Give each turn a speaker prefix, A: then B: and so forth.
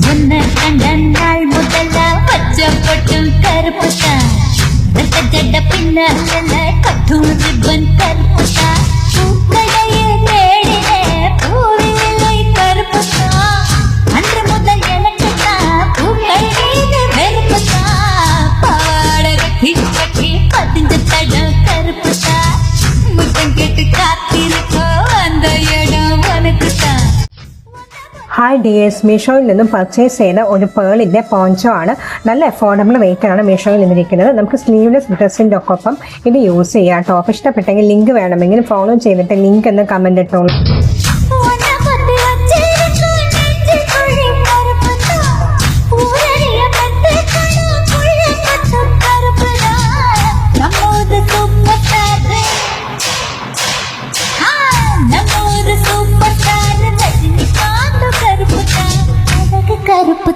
A: உன்னை கண்ட நாள் முதல்ல பச்சை பொட்டும் கருப்புட்டா ஜட பின்ன கட்டும் ரிப்பன் கருப்புட்டா பூக்களையே தேடினே பூவிலை கருப்புட்டா அன்று முதல் எனக்கு தான் பூக்கள் மீது வெறுப்புட்டா பாவாடை கட்டி பதிஞ்ச தடம் கருப்புட்டா முத்தம் கேட்டு காத்திருக்கோ அந்த இடம் உனக்குத்தான்.
B: ഹായ് ഡിയേഴ്സ്, മീഷോയിൽ നിന്നും പർച്ചേസ് ചെയ്ത ഒരു പേളിൻ്റെ പോഞ്ചോ ആണ്. നല്ല അഫോർഡബിൾ റേറ്റാണ് മീഷോയിൽ നിന്നിരിക്കുന്നത്. നമുക്ക് സ്ലീവ്ലെസ് ഡ്രസ്സിൻ്റെ ഒപ്പം ഇത് യൂസ് ചെയ്യാം. ടോപ്പ് ഇഷ്ടപ്പെട്ടെങ്കിൽ ലിങ്ക് വേണമെങ്കിൽ ഫോളോ ചെയ്തിട്ട് ലിങ്ക് എന്ന് കമൻറ്റ് ഇട്ടോളൂ.
A: கருப்பு